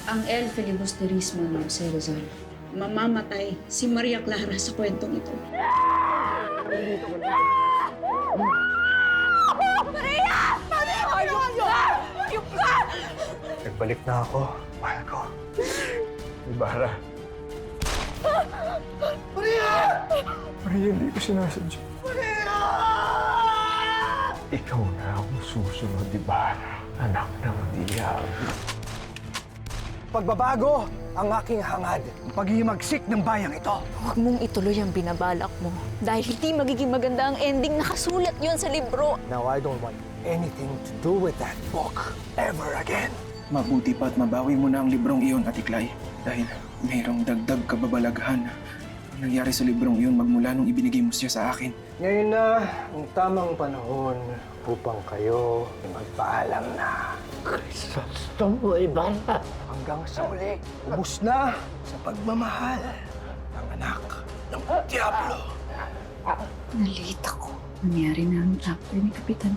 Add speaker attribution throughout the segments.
Speaker 1: Ang El Filibusterismo ni Jose Rizal. Mamamatay si Maria Clara sa kwentong ito.
Speaker 2: Maria! Ayun ka! Ayun ka!
Speaker 3: Nagbalik na ako, mahal ko. Ibarra. Maria! Maria, hindi ko sinasadya. Maria! Ikaw na ang susunod, Ibarra. Anak ng diablo.
Speaker 4: Pagbabago ang aking hangad. Ang paghihimagsik ng bayang ito.
Speaker 2: Huwag mong ituloy ang binabalak mo. Dahil hindi magiging maganda ang ending. Nakasulat yon sa libro.
Speaker 4: Now I don't want anything to do with that book ever again.
Speaker 5: Mabuti pa at mabawi mo na ang librong iyon, Ate Clay. Dahil mayroong dagdag kababalaghan ang nangyari sa librong iyon magmula nung ibinigay mo siya sa akin.
Speaker 4: Ngayon na ang tamang panahon upang kayo magpaalam na.
Speaker 6: Tungo, Ibarra.
Speaker 4: Hanggang sa uli, ubus na sa pagmamahal ng anak ng Diablo.
Speaker 1: Nalate ako. Nangyari na ang chapter ni Kapitan.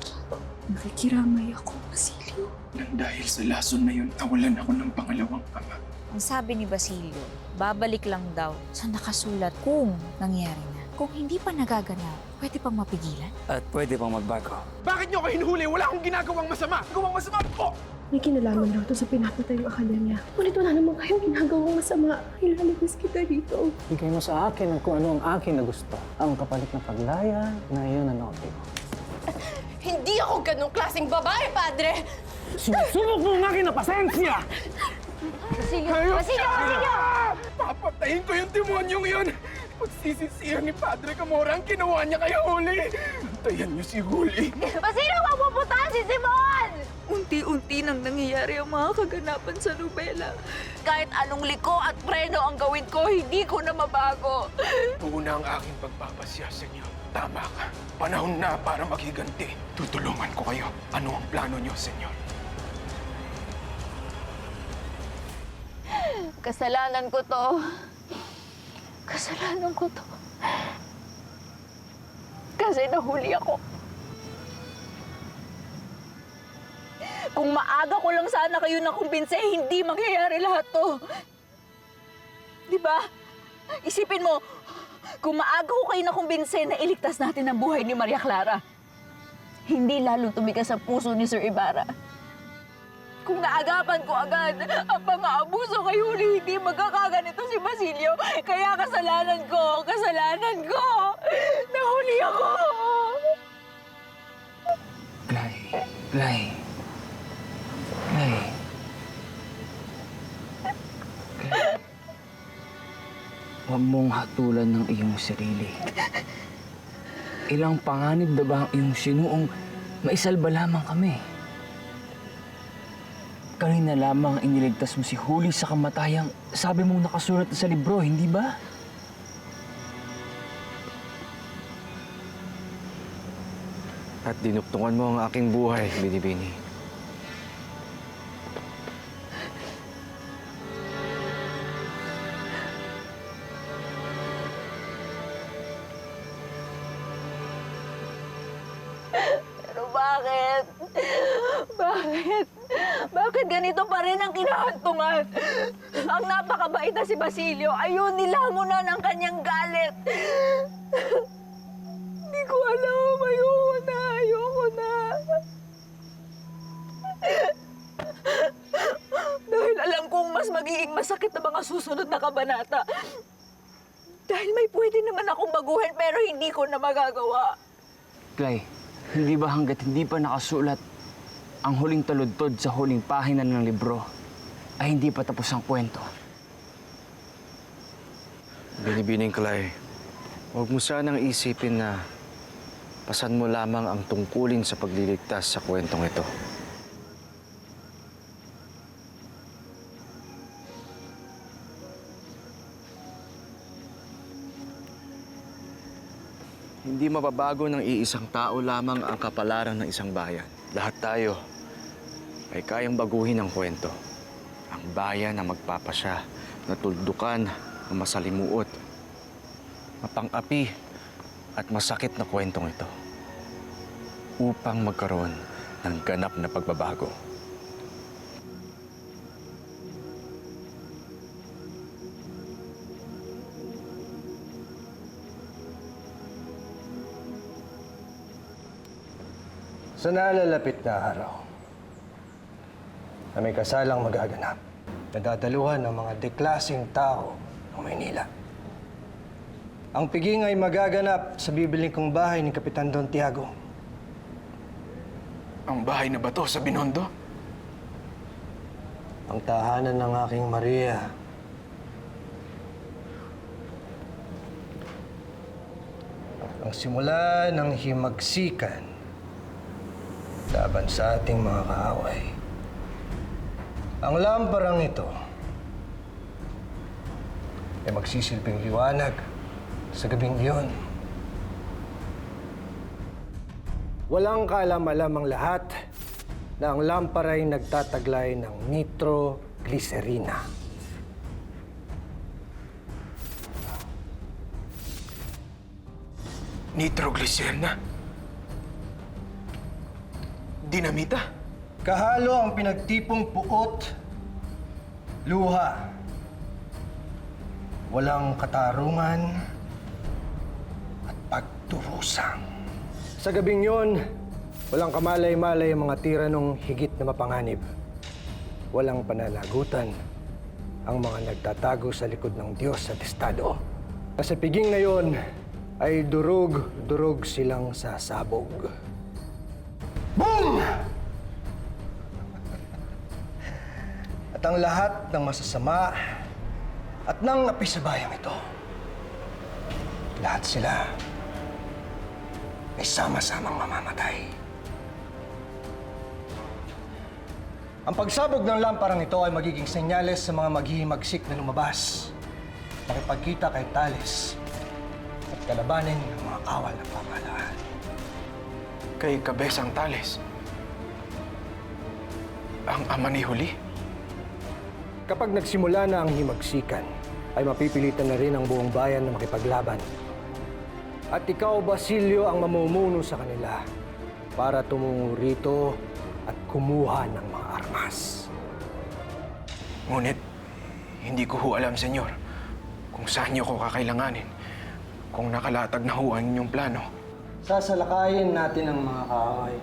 Speaker 1: Nakikiramay ako, Basilio.
Speaker 5: Nang dahil sa lason na yun, nawalan ako ng pangalawang ama.
Speaker 2: Ang sabi ni Basilio, babalik lang daw sa nakasulat kung nangyari na. Kung hindi pa nagaganap, pwede pang mapigilan.
Speaker 7: At pwede pang magbago.
Speaker 5: Bakit niyo ako hinuhuli? Wala akong ginagawang masama! Gawang masama po!
Speaker 8: May kinalaman daw to sa pinapatay ng akademya. Ngunit wala namang kayong ginagawang masama. Ilalabas kita dito.
Speaker 6: Bigay mo sa akin kung ano ang akin na gusto. Ang kapalit na paglaya na iyon ang nauti ko.
Speaker 2: Hindi ako ganong klaseng babae, Padre!
Speaker 6: Sinusubok mo ang akin na pasensya!
Speaker 2: Basilio! Basilio!
Speaker 5: Papatayin ko yung demonyong yun! Pagsisisihan ni Padre Camora ang ginawa niya kay Huli! Antayan niyo si Huli!
Speaker 2: Basilio, mapupuntahan si Simon!
Speaker 9: Unti-unti nang nangyayari ang mga kaganapan sa nobela.
Speaker 2: Kahit anong liko at preno ang gawin ko, hindi ko na mabago.
Speaker 5: Una ang aking pagpapasya sa inyo. Tama ka. Panahon na para maghiganti. Tutulungan ko kayo. Ano ang plano niyo, Senyor?
Speaker 2: Kasalanan ko to. Kasalanan ko to. Kasi nahuli ako. Kung maaga ko lang sana kayo nakumbinse, hindi mangyayari lahat to. Di ba? Isipin mo, kung maaga ko kayo nakumbinse na iligtas natin ang buhay ni Maria Clara, hindi lalong tumigas ang puso ni Sir Ibarra. Kung naagapan ko agad ang mga abuso kay Huli, hindi magkakaganito si Basilio. Kaya kasalanan ko! Nahuli ako!
Speaker 7: Clay. Clay. Clay. Clay. Huwag mong hatulan ng iyong sarili. Ilang panganib na ba ang iyong sinuong maisalba lamang kami? Kanina lamang iniligtas mo si Huli sa kamatayang sabi mong nakasulat na sa libro, hindi ba?
Speaker 3: At dinuktungan mo ang aking buhay, Binibini.
Speaker 2: Pero bakit? Bakit? Bakit ganito pa rin ang kinahantungan? Ang napakabait na si Basilio, ayun nilamon na ng kanyang galit. Hindi ko alam. Ayoko na. Dahil alam kong mas magiging masakit na mga susunod na kabanata. Dahil may pwede naman akong baguhin pero hindi ko na magagawa.
Speaker 7: Clay, hindi ba hanggat hindi pa nakasulat ang huling taludtod sa huling pahina ng libro ay hindi pa tapos ang kwento?
Speaker 3: Binibining Clay, huwag mo sanang isipin na pasan mo lamang ang tungkulin sa pagliligtas sa kwentong ito. Hindi mababago ng iisang tao lamang ang kapalaran ng isang bayan. Lahat tayo ay kayang baguhin ang kwento. Ang bayan na magpapasya, natuldukan, na masalimuot, mapang-api at masakit na kwentong ito upang magkaroon ng ganap na pagbabago.
Speaker 4: Sa nalalapit na araw na may kasalang magaganap, nadadaluhan ng mga deklaseng tao ng Maynila. Ang piging ay magaganap sa bibiling kong bahay ni Kapitan Don Tiago.
Speaker 5: Ang bahay na ba to sa Binondo?
Speaker 4: Ang tahanan ng aking Maria. Ang simula ng himagsikan laban sa ating mga kaaway. Ang lamparang ito ay magsisilbing liwanag sa gabing iyon. Walang kaalam-alam ang lahat na ang lampara ay nagtataglay ng nitroglycerina.
Speaker 5: Nitroglycerina? Dinamita?
Speaker 4: Kahalo ang pinagtipong puot, luha. Walang katarungan at pagturusang. Sa gabing yon, walang kamalay-malay ang mga tiranong higit na mapanganib. Walang pananagutan ang mga nagtatago sa likod ng Diyos at Estado. Sa piging na yon ay durog-durog silang sasabog. Boom! At ang lahat ng masasama at ng api sa bayang ito, lahat sila ay sama-samang mamamatay. Ang pagsabog ng lamparang ito ay magiging senyales sa mga maghihimagsik na lumabas, makipagkita kay Tales at kalabanin ng mga kawal ng pamahalaan.
Speaker 5: Kay Kabesang Tales. Ang ama ni Huli.
Speaker 4: Kapag nagsimula na ang himagsikan, ay mapipilitan na rin ang buong bayan na makipaglaban. At ikaw, Basilio, ang mamumuno sa kanila para tumungo rito at kumuha ng mga armas.
Speaker 5: Ngunit, hindi ko ho alam, Senyor, kung saan niyo ko kakailanganin, kung nakalatag na ho ang inyong plano.
Speaker 4: Sasalakayin natin ang mga kaaway.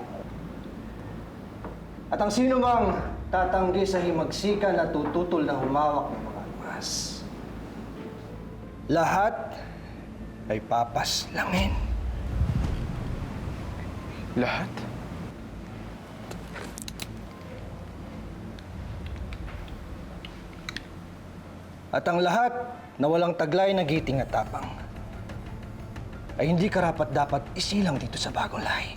Speaker 4: At ang sino mang tatanggi sa himagsikan at tututol na humawak ng mga armas, lahat ay papaslangin.
Speaker 5: Lahat?
Speaker 4: At ang lahat na walang taglay na giting at tapang ay hindi karapat-dapat isilang dito sa bagong lahi.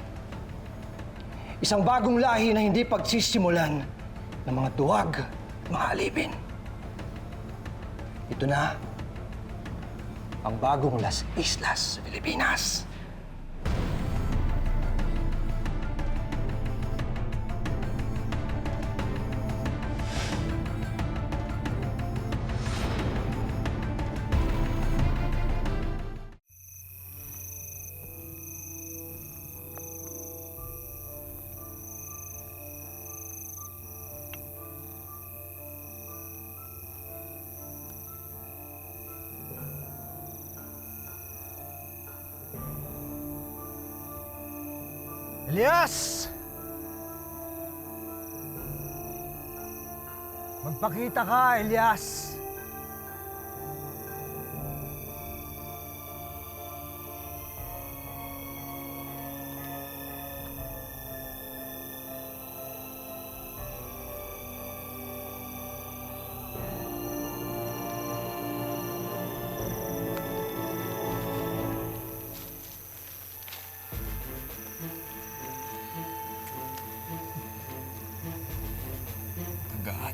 Speaker 4: Isang bagong lahi na hindi pagsisimulan ng mga duwag, mga alipin. Ito na ang bagong Las Islas sa Pilipinas. Elias! Magpakita ka, Elias!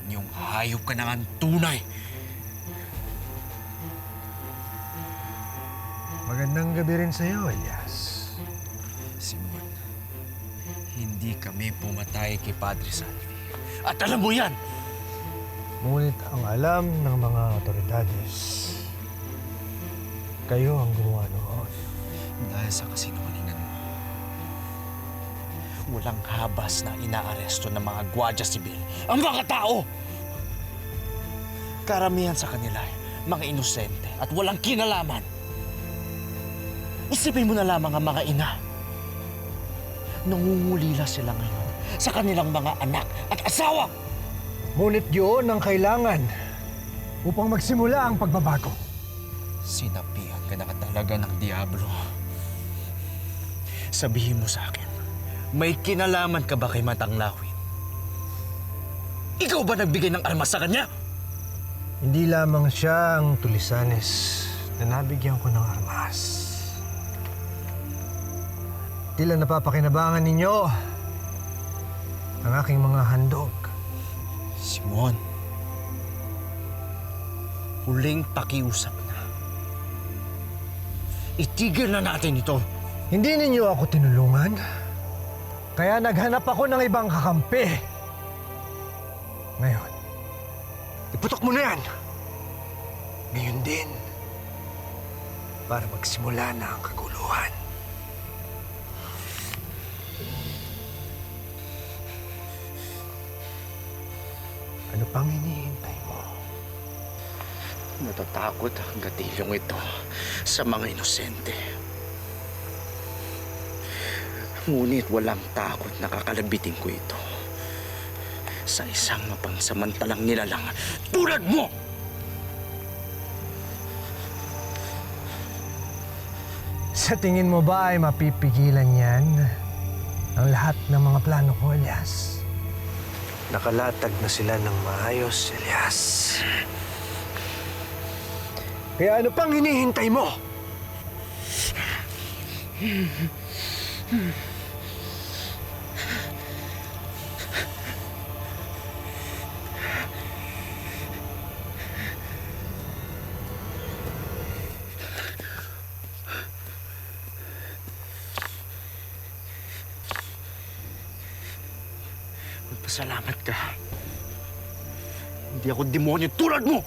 Speaker 3: Yung hayop ka na ng tunay.
Speaker 4: Magandang gabi rin sa'yo, Elias.
Speaker 3: Simon, hindi kami pumatay kay Padre Salvi. At alam mo yan!
Speaker 4: Ngunit ang alam ng mga otoridades, kayo ang gumawa noon.
Speaker 3: Dahil sa kasinungalingan mo, walang habas na inaaresto ng mga gwardiya sibil ang mga tao! Karamihan sa kanila ay mga inosente at walang kinalaman. Isipin mo na lamang ang mga ina Nangungulila sila ngayon sa kanilang mga anak at asawa.
Speaker 4: Ngunit yun ang kailangan upang magsimula ang pagbabago.
Speaker 3: Sinapihan ka na talaga ng Diablo. Sabihin mo sa akin, may kinalaman ka ba kay Matang Lawin? Ikaw ba nagbigay ng armas sa kanya?
Speaker 4: Hindi lamang siya ang Tulisanes na nabigyan ko ng armas. Tila napapakinabangan ninyo ang aking mga handog.
Speaker 3: Simon, huling pakiusap na. Itigil na natin ito.
Speaker 4: Hindi ninyo ako tinulungan, kaya naghanap ako ng ibang kakampi. Ngayon, iputok mo na yan. Ngayon din, para magsimula na ang kaguluhan. Ano pang hinihintay mo?
Speaker 3: Natatakot ang gatilyong ito sa mga inosente. Ngunit walang takot na kakalabitin ko ito sa isang mapangsamantalang nilalang tulad mo!
Speaker 4: Sa tingin mo ba ay mapipigilan yan ang lahat ng mga plano ko, Elias? Nakalatag na sila ng maayos, Elias. Kaya ano pang hinihintay mo?
Speaker 3: Magpasalamat ka. Hindi ako demonyo tulad mo!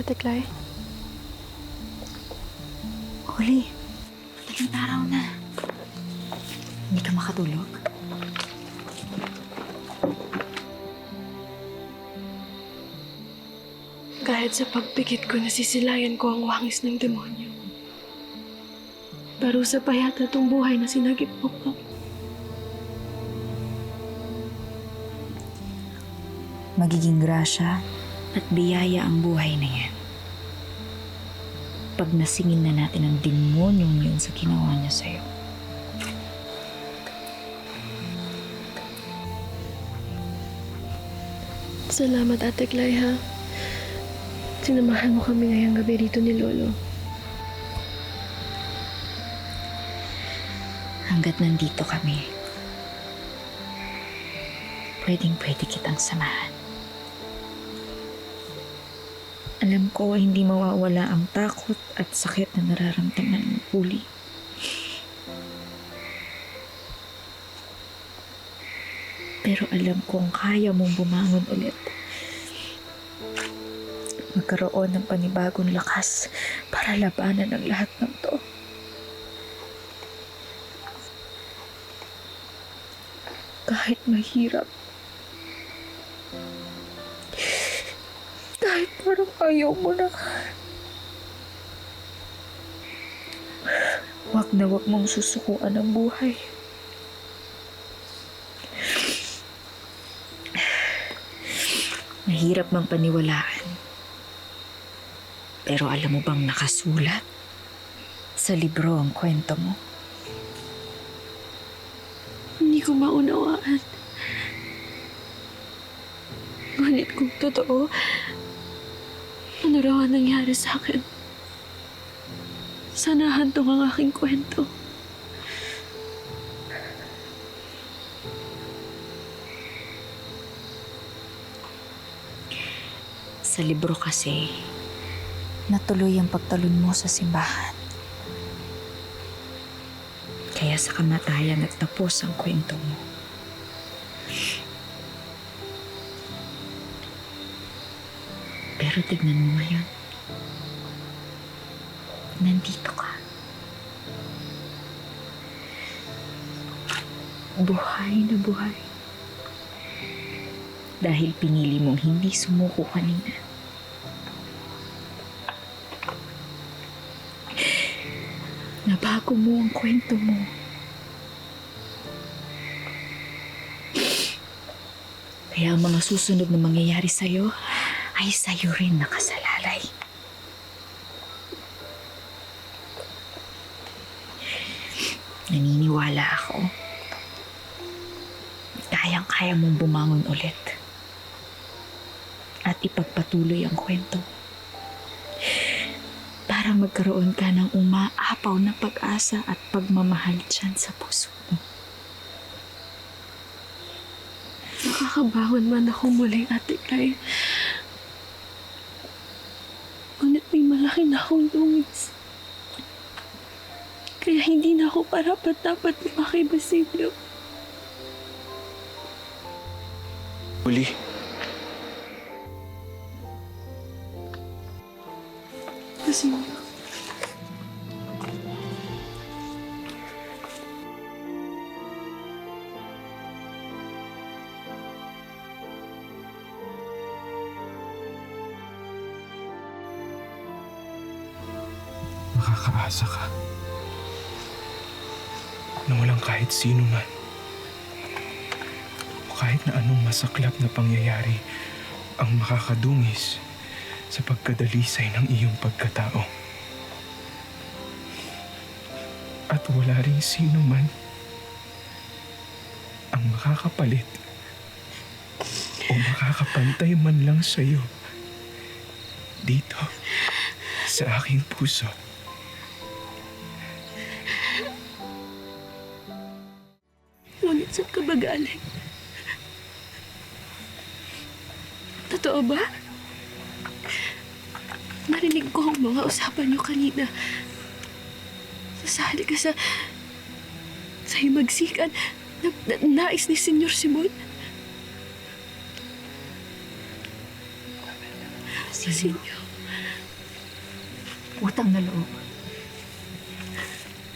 Speaker 8: Ate Clay?
Speaker 1: Oli, madaling araw na. Hindi ka makatulog?
Speaker 8: Kahit sa pagpikit ko, nasisilayan ko ang wangis ng demonyo. Parusa pa yata itong buhay na sinagip mo ko.
Speaker 1: Magiging grasya at biyaya ang buhay na yan. Pag nasingin na natin ang demonyong yun sa ginawa niya sa'yo.
Speaker 8: Salamat, Ate Clay, ha? Sinamahan mo kami ngayong gabi rito ni Lolo.
Speaker 1: Hanggat nandito kami, pwedeng-pwede kitang samahan. Alam ko hindi mawawala ang takot at sakit na nararamdaman ng Uli. Pero alam kong kaya mong bumangon ulit. Magkaroon ng panibagong lakas para labanan ang lahat ng to. Kahit mahirap. Kahit parang ayaw mo na. Wag na wag mong susukuan ang buhay. Mahirap mang paniwalaan. Pero alam mo bang nakasulat sa libro ang kwento mo?
Speaker 8: Hindi ko maunawaan. Ngunit kung totoo, ano raw ang nangyari sa akin? Sana hantong ang aking kwento.
Speaker 1: Sa libro kasi, natuloy ang pagtalon mo sa simbahan. Kaya sa kamatayan nagtapos ang kwento mo. Pero tignan mo ngayon. Nandito ka. Buhay na buhay. Dahil pinili mong hindi sumuko kanina. Nabago mo ang kwento mo. Kaya ang mga susunod na mangyayari sa'yo ay sa'yo rin nakasalalay. Naniniwala ako. Kayang-kaya mong bumangon ulit. At ipagpatuloy ang kwento. Para magkaroon ka ng umaapaw na pag-asa at pagmamahal dyan sa puso mo.
Speaker 8: Nakakabangon man ako muli, Ate Clay. Ngunit may malaki na akong dungis. Kaya hindi na ako parapat-dapat na kay Basilio.
Speaker 5: Uli,
Speaker 8: Basilio.
Speaker 5: makakaasa ka na walang kahit sino man o kahit na anong masaklap na pangyayari ang makakadungis sa pagkadalisay ng iyong pagkatao. At wala ring sino man ang makakapalit o makakapantay man lang sa'yo dito sa aking puso.
Speaker 8: Ngunit saan ka ba galing? Totoo ba? Narinig ko ang mga usapan niyo kanina. Sasali ka sa himagsikan na nais ni Senyor Simon. Basilio.
Speaker 1: Utang na loob.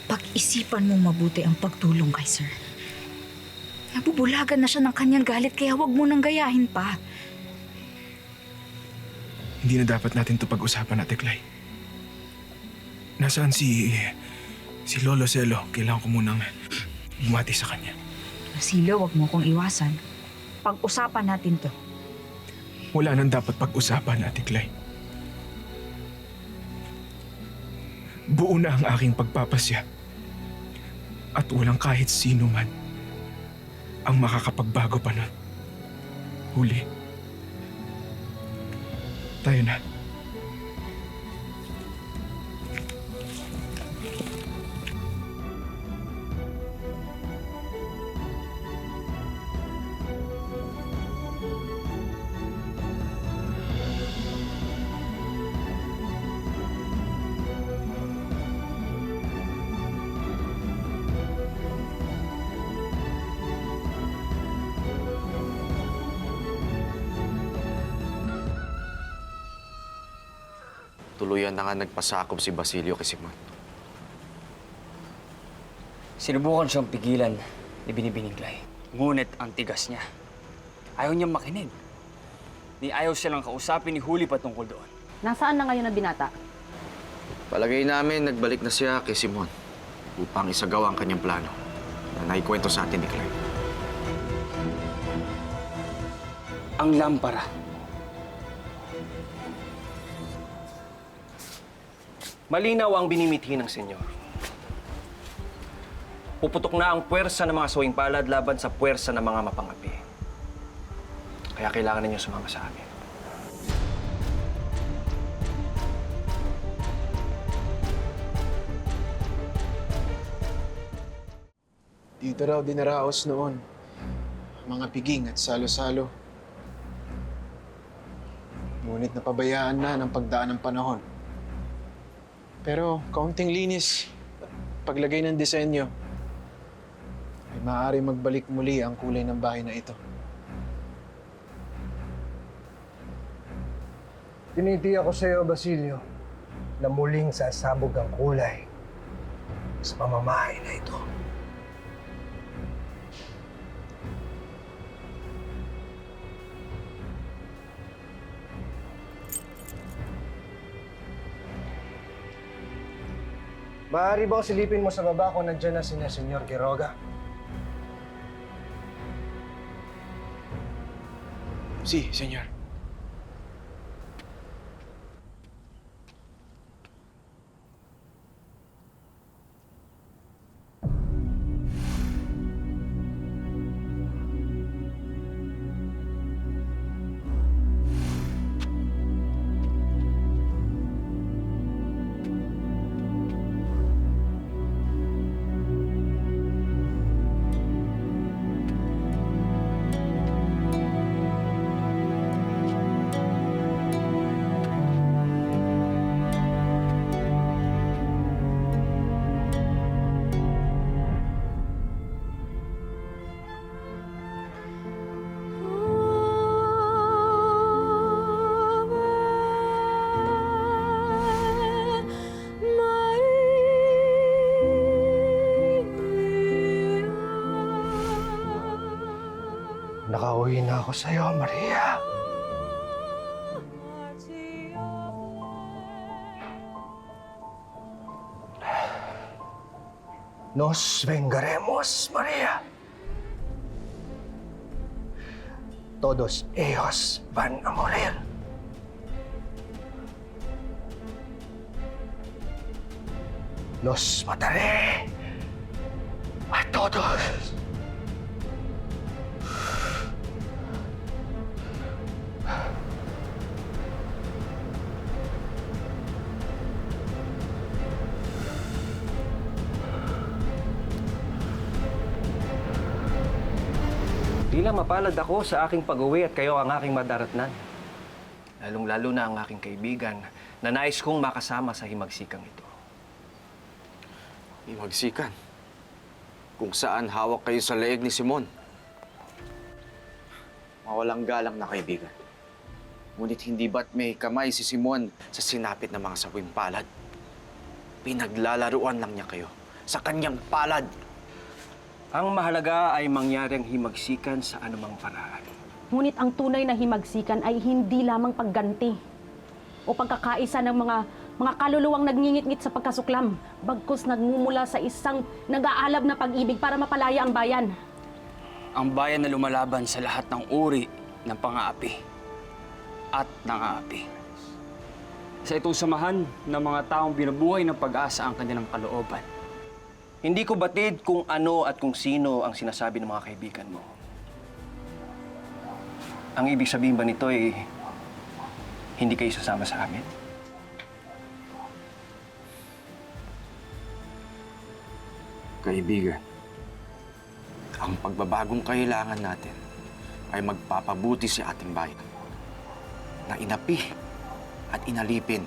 Speaker 1: Pag-isipan mong mabuti ang pagtulong kay Sir. Nabubulagan na siya ng kanyang galit kaya huwag mo nang gayahin pa.
Speaker 5: Hindi na dapat natin ito pag-usapan, Ate Clay. Nasaan si Lolo Celo? Kailangan ko munang bumati sa kanya.
Speaker 1: Basilio, huwag mo kong iwasan. Pag-usapan natin to.
Speaker 5: Wala nang dapat pag-usapan, Ate Clay. Buo na ang aking pagpapasya. At walang kahit sino man ang makakapagbago pa nun. Huli. Tayo na.
Speaker 3: Tuluyan na nga nagpasakop si Basilio kay Simon.
Speaker 7: Sinubukan siyang pigilan ni Binibiniglay. Ngunit ang tigas niya. Ayaw niyang makinig. Ni ayaw silang kausapin ni Huli patungkol doon.
Speaker 2: Nasaan na ngayon ang binata?
Speaker 3: Palagay namin nagbalik na siya kay Simon upang isagawa ang kanyang plano na naikwento sa atin ni Clay.
Speaker 7: Ang lampara.
Speaker 4: Malinaw ang binimithi ng Senyor. Puputok na ang puwersa ng mga suwing palad laban sa puwersa ng mga mapangapi.
Speaker 5: Kaya kailangan ninyo sumama sa amin.
Speaker 10: Dito raw dinaraos noon. Mga piging at salo-salo. Ngunit napabayaan na ng pagdaan ng panahon. Pero kaunting linis at paglagay ng disenyo ay maaari magbalik muli ang kulay ng bahay na ito.
Speaker 4: Tinitiyak ko sa iyo, Basilio, na muling sasabog ang kulay sa pamamahay na ito. Maaari ba silipin mo sa baba kung nandiyan na sina Senyor Quiroga?
Speaker 10: Si, senyor.
Speaker 4: Nakauwi na ako sa iyo, Maria. Nos vengaremos, Maria. Todos ellos van a morir. Los mataré a todos. Tila mapalad ako sa aking pag-uwi at kayo ang aking madaratnan. Lalong-lalo na ang aking kaibigan na nais kong makasama sa himagsikang ito.
Speaker 3: Himagsikan. Kung saan hawak kayo sa leeg ni Simon. Mawalang galang na kaibigan. Ngunit hindi ba't may kamay si Simon sa sinapit ng mga sawing palad? Pinaglalaruan lang niya kayo sa kanyang palad.
Speaker 4: Ang mahalaga ay mangyari ang himagsikan sa anumang paraan.
Speaker 11: Ngunit ang tunay na himagsikan ay hindi lamang pagganti o pagkakaisa ng mga kaluluwang nagngingit-ngit sa pagkasuklam, bagkus nagmumula sa isang nag-aalab na pag-ibig para mapalaya ang bayan.
Speaker 7: Ang bayan na lumalaban sa lahat ng uri ng pang-aapi at nang-aapi. Sa itong samahan ng mga taong binubuhay ng pag-asa ang kanilang kalooban.
Speaker 4: Hindi ko batid kung ano at kung sino ang sinasabi ng mga kaibigan mo. Ang ibig sabihin ba nito ay hindi kayo sasama sa amin?
Speaker 3: Kaibigan, ang pagbabagong kailangan natin ay magpapabuti sa ating bayan na inapi at inalipin.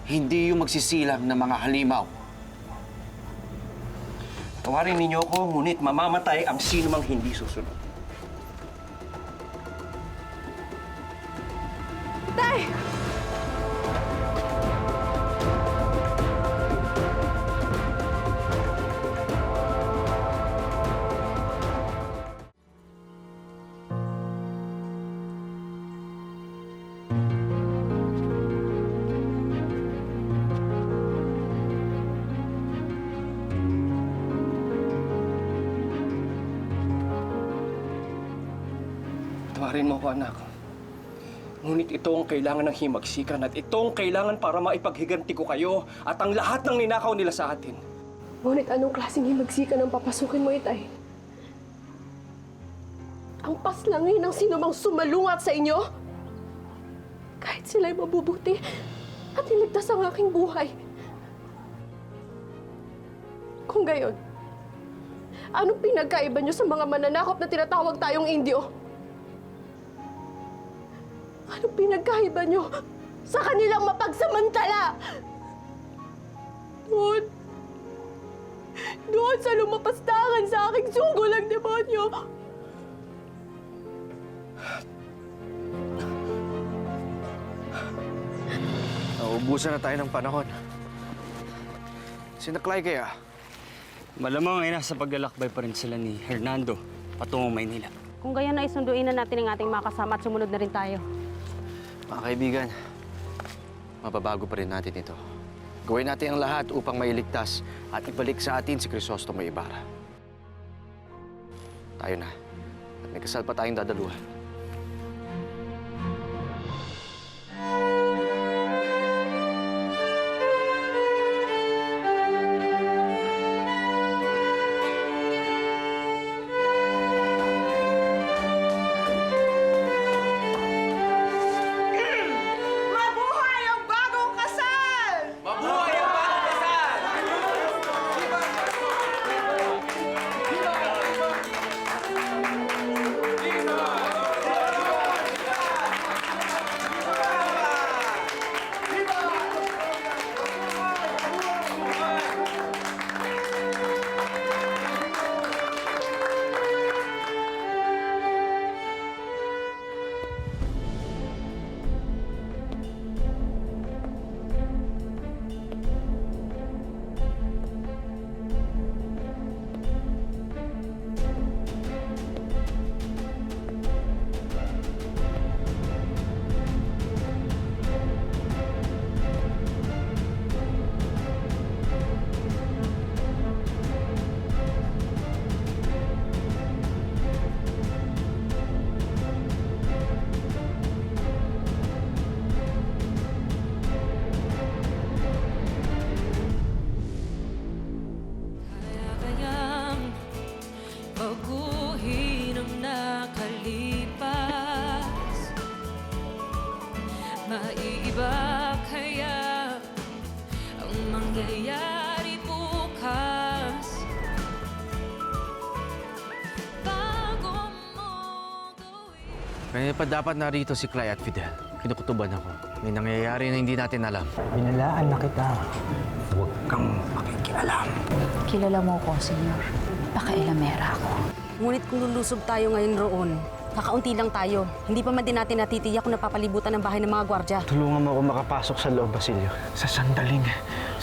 Speaker 3: Hindi yung magsisilang ng mga halimaw.
Speaker 4: Tawarin ninyo ko, ngunit mamamatay ang sino mang hindi susunod.
Speaker 8: Tay!
Speaker 4: Tawarin mo ko, anak. Ngunit ito ang kailangan ng himagsikan at ito ang kailangan para maipaghiganti ko kayo at ang lahat ng ninakaw nila sa atin.
Speaker 8: Ngunit anong klaseng himagsikan ang papasukin mo, Itay? Ang paslangin ng sinumang sumalungat sa inyo. Kahit sila'y mabubuti at niligtas ang aking buhay. Kung gayon, anong pinagkaiba niyo sa mga mananakop na tinatawag tayong Indio? Anong pinagkaiba niyo sa kanilang mapagsamantala? Doon sa lumapastangan sa aking sugol ang demonyo.
Speaker 3: Nauubusan na tayo ng panahon. Sinaklay kaya?
Speaker 7: Malamang ay nasa paglalakbay pa rin sila ni Hernando patungong Maynila.
Speaker 11: Kung gayon na isunduin na natin ang ating mga kasama at sumunod na rin tayo.
Speaker 3: Mga kaibigan, mababago pa rin natin ito. Gawin natin ang lahat upang mailigtas at ibalik sa atin si Crisostomo Ibarra. Tayo na. At may kasal pa tayong dadaluhan.
Speaker 9: Maiiba kaya ang mangyayari bukas bago mo gawin.
Speaker 3: Kaya pa dapat narito si Clay at Fidel. Kinukutuban ako. May nangyayari na hindi natin alam.
Speaker 6: Binalaan na kita.
Speaker 4: Huwag kang pakikialam.
Speaker 1: Kilala mo ko, senyor. Pakailamera ako.
Speaker 11: Ngunit kung lulusob tayo ngayon roon, kakaunti lang tayo. Hindi pa man din natin natitiyak kung napapalibutan ng bahay ng mga gwardya.
Speaker 5: Tulungan mo ako makapasok sa loob, Basilio. Sa sandaling,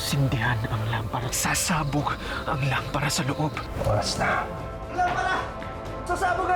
Speaker 5: sindihan ang lampara. Sasabog ang lampara sa loob.
Speaker 4: Oras na. Lampara! Sasabog